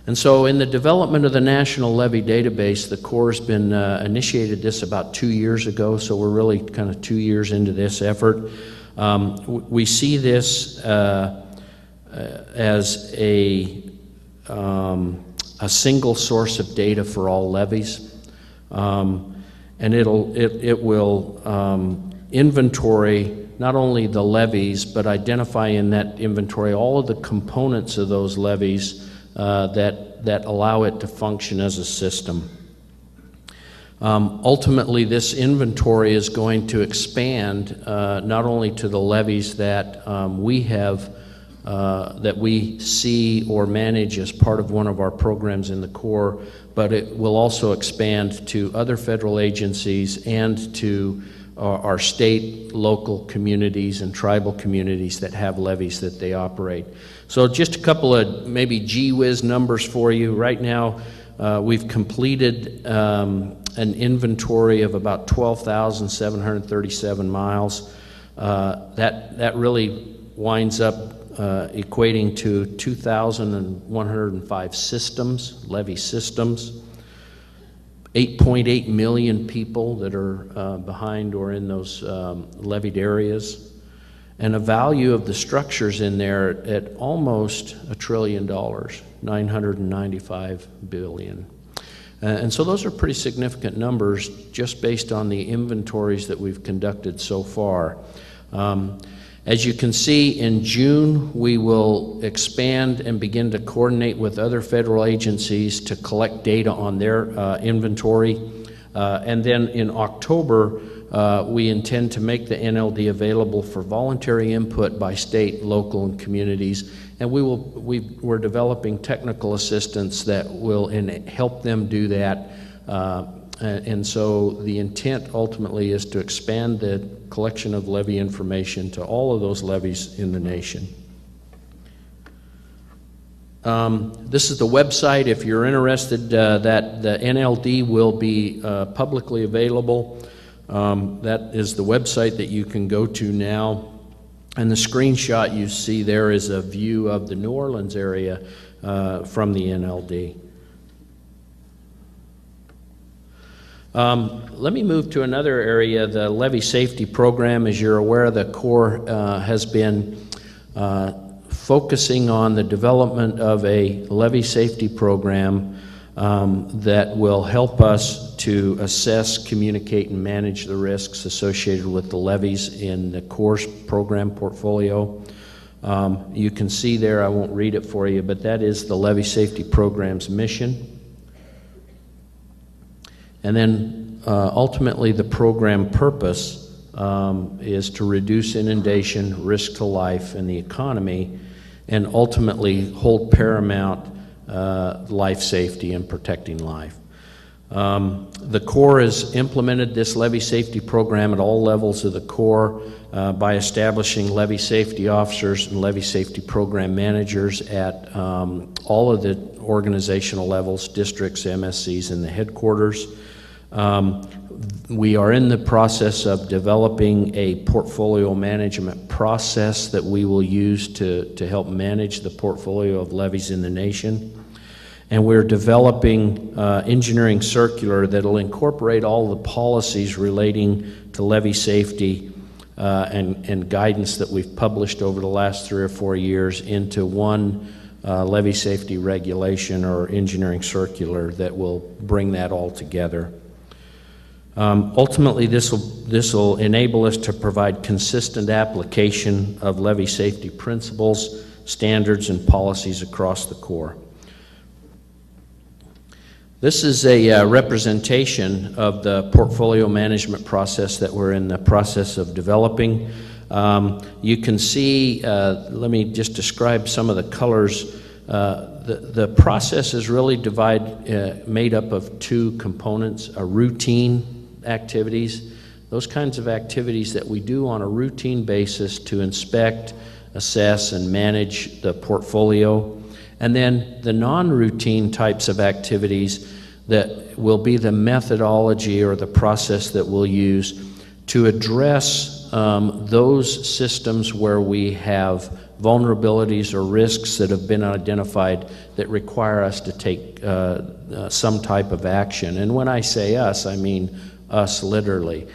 And so in the development of the National Levy Database, the Corps has been initiated this about 2 years ago, so we're really kind of 2 years into this effort. We see this as a single source of data for all levies, and it will inventory not only the levies, but identify in that inventory all of the components of those levies that allow it to function as a system. Ultimately, this inventory is going to expand not only to the levies that we have, that we see or manage as part of one of our programs in the Corps, but it will also expand to other federal agencies and to our state, local communities, and tribal communities that have levies that they operate. So just a couple of maybe gee whiz numbers for you. Right now, we've completed an inventory of about 12,737 miles. That really winds up equating to 2,105 systems, levy systems. 8.8 million people that are behind or in those levied areas, and a value of the structures in there at almost $1 trillion, 995 billion. And so those are pretty significant numbers just based on the inventories that we've conducted so far. As you can see, in June, we will expand and begin to coordinate with other federal agencies to collect data on their inventory. And then in October, we intend to make the NLD available for voluntary input by state, local, and communities. And we're developing technical assistance that will help them do that. And so the intent ultimately is to expand the collection of levy information to all of those levies in the nation. This is the website. If you're interested, that the NLD will be publicly available. That is the website that you can go to now. And the screenshot you see there is a view of the New Orleans area from the NLD. Let me move to another area, the levy safety program. As you're aware, the Corps has been focusing on the development of a levy safety program that will help us to assess, communicate, and manage the risks associated with the levies in the Corps program portfolio. You can see there, I won't read it for you, but that is the levy safety program's mission. And then ultimately the program purpose is to reduce inundation, risk to life and the economy, and ultimately hold paramount life safety and protecting life. The Corps has implemented this levy safety program at all levels of the Corps by establishing levy safety officers and levy safety program managers at all of the organizational levels, districts, MSCs, and the headquarters. We are in the process of developing a portfolio management process that we will use to help manage the portfolio of levies in the nation. And we're developing engineering circular that will incorporate all the policies relating to levy safety and guidance that we've published over the last 3 or 4 years into one levy safety regulation or engineering circular that will bring that all together. Ultimately, this will enable us to provide consistent application of levy safety principles, standards, and policies across the Corps. This is a representation of the portfolio management process that we're in the process of developing. You can see, let me just describe some of the colors. The process is really made up of 2 components: a routine activities, those kinds of activities that we do on a routine basis to inspect, assess, and manage the portfolio, and then the non-routine types of activities that will be the methodology or the process that we'll use to address those systems where we have vulnerabilities or risks that have been identified that require us to take some type of action. And when I say us, I mean us literally,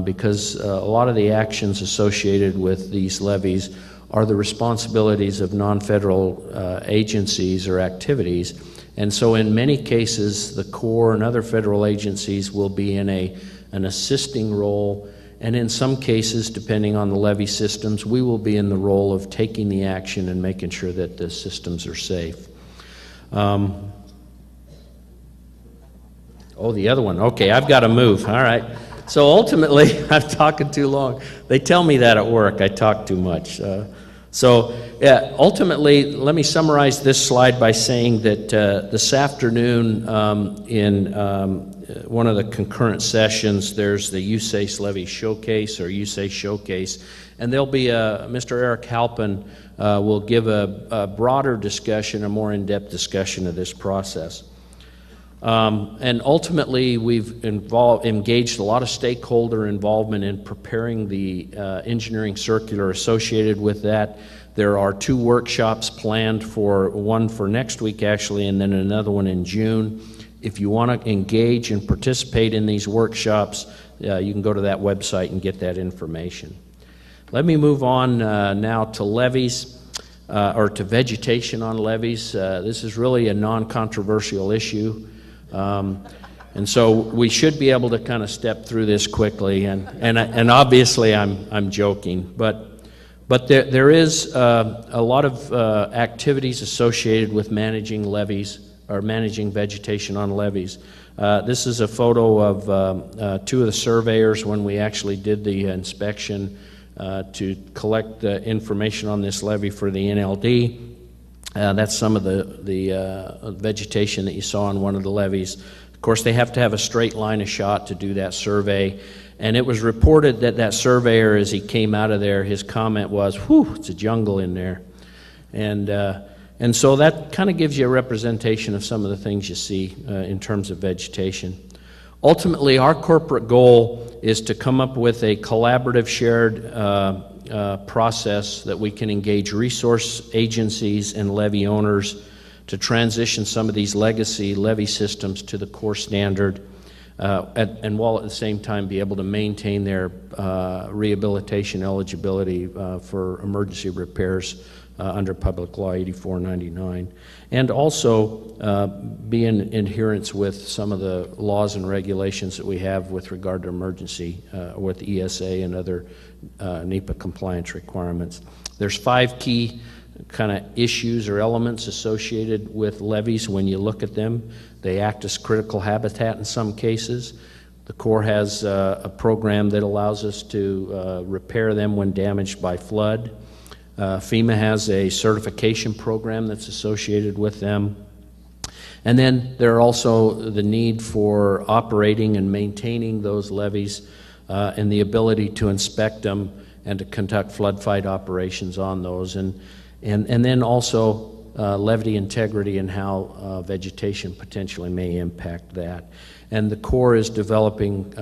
because a lot of the actions associated with these levies are the responsibilities of non-federal agencies or activities. And so in many cases, the Corps and other federal agencies will be in an assisting role, and in some cases, depending on the levee systems, we will be in the role of taking the action and making sure that the systems are safe. Oh, the other one. Okay, I've got to move. All right. So ultimately, I'm talking too long. They tell me that at work. I talk too much. Yeah, ultimately, let me summarize this slide by saying that this afternoon in one of the concurrent sessions, there's the USACE Levy Showcase, or USACE Showcase, and there'll be Mr. Eric Halpin will give a broader discussion, a more in-depth discussion of this process. And ultimately, we've engaged a lot of stakeholder involvement in preparing the engineering circular associated with that. There are 2 workshops planned, one for next week actually, and then another one in June. If you want to engage and participate in these workshops, you can go to that website and get that information. Let me move on now to levees. Or to vegetation on levees. This is really a non-controversial issue. And so we should be able to kind of step through this quickly, and obviously I'm joking, but there is a lot of activities associated with managing levees or managing vegetation on levees. This is a photo of 2 of the surveyors when we actually did the inspection to collect the information on this levee for the NLD. That's some of the vegetation that you saw on one of the levees. Of course, they have to have a straight line of shot to do that survey. And it was reported that that surveyor, as he came out of there, his comment was, "Whew, it's a jungle in there." And so that kind of gives you a representation of some of the things you see in terms of vegetation. Ultimately, our corporate goal is to come up with a collaborative shared process that we can engage resource agencies and levee owners to transition some of these legacy levee systems to the Corps standard, and while at the same time be able to maintain their rehabilitation eligibility for emergency repairs under Public Law 8499, and also be in adherence with some of the laws and regulations that we have with regard to emergency, with ESA and other NEPA compliance requirements. There's 5 key kind of issues or elements associated with levees when you look at them. They act as critical habitat in some cases. The Corps has a program that allows us to repair them when damaged by flood. FEMA has a certification program that's associated with them. And then there are also the need for operating and maintaining those levees and the ability to inspect them and to conduct flood fight operations on those. And then also levee integrity and how vegetation potentially may impact that. And the Corps is developing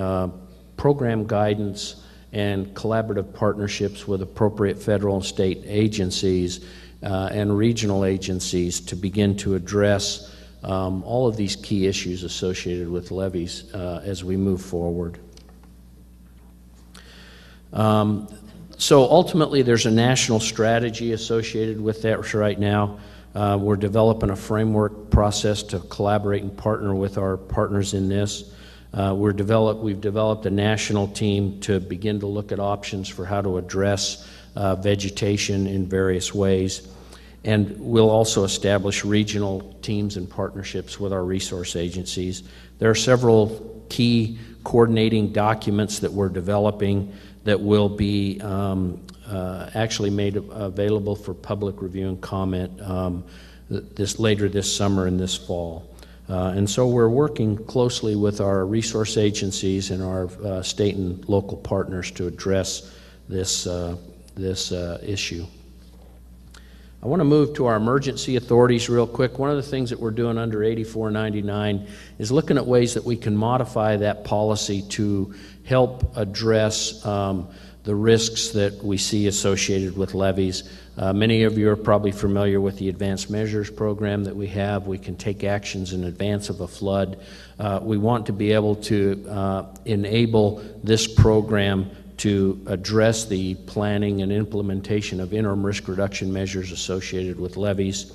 program guidance and collaborative partnerships with appropriate federal and state agencies and regional agencies to begin to address all of these key issues associated with levees as we move forward. So ultimately, there's a national strategy associated with that right now. We're developing a framework process to collaborate and partner with our partners in this. We've developed a national team to begin to look at options for how to address vegetation in various ways. And we'll also establish regional teams and partnerships with our resource agencies. There are several key coordinating documents that we're developing that will be actually made available for public review and comment later this summer and this fall. And so we're working closely with our resource agencies and our state and local partners to address this issue. I want to move to our emergency authorities real quick. One of the things that we're doing under 8499 is looking at ways that we can modify that policy to help address the risks that we see associated with levees. Many of you are probably familiar with the Advanced Measures Program that we have. We can take actions in advance of a flood. We want to be able to enable this program to address the planning and implementation of interim risk reduction measures associated with levees.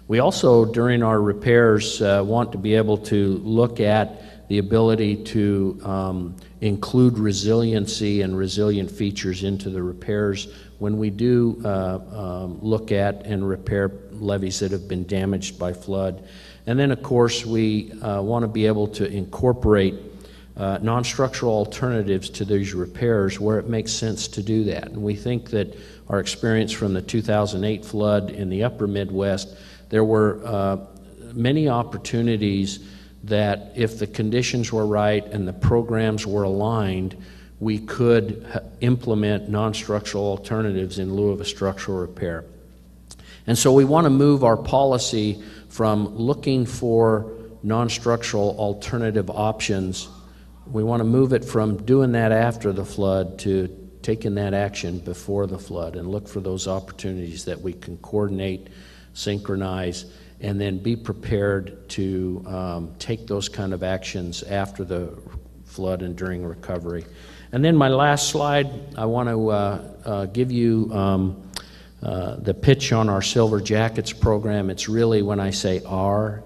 We also, during our repairs, want to be able to look at the ability to include resiliency and resilient features into the repairs when we do look at and repair levees that have been damaged by flood. And then, of course, we want to be able to incorporate non-structural alternatives to these repairs where it makes sense to do that. And we think that our experience from the 2008 flood in the upper Midwest, there were many opportunities that if the conditions were right and the programs were aligned, we could implement non-structural alternatives in lieu of a structural repair. And so we want to move our policy from looking for non-structural alternative options. We want to move it from doing that after the flood to taking that action before the flood and look for those opportunities that we can coordinate, synchronize, and then be prepared to take those kind of actions after the flood and during recovery. And then my last slide, I want to give you the pitch on our Silver Jackets program. It's really, when I say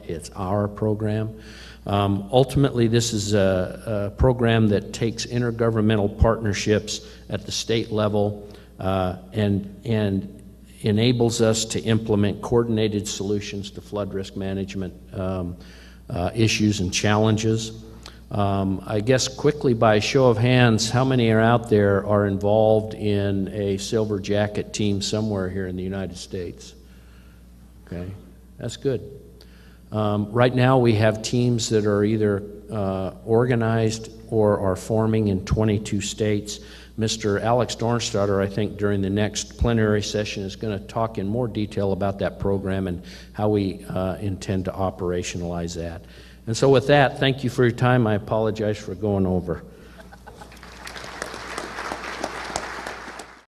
it's our program. Ultimately, this is a program that takes intergovernmental partnerships at the state level and enables us to implement coordinated solutions to flood risk management issues and challenges. I guess quickly, by show of hands, how many are out there are involved in a Silver Jacket team somewhere here in the United States? Okay, that's good. Right now we have teams that are either organized or are forming in 22 states. Mr. Alex Dornstadter, I think, during the next plenary session is going to talk in more detail about that program and how we intend to operationalize that. And so with that, thank you for your time. I apologize for going over.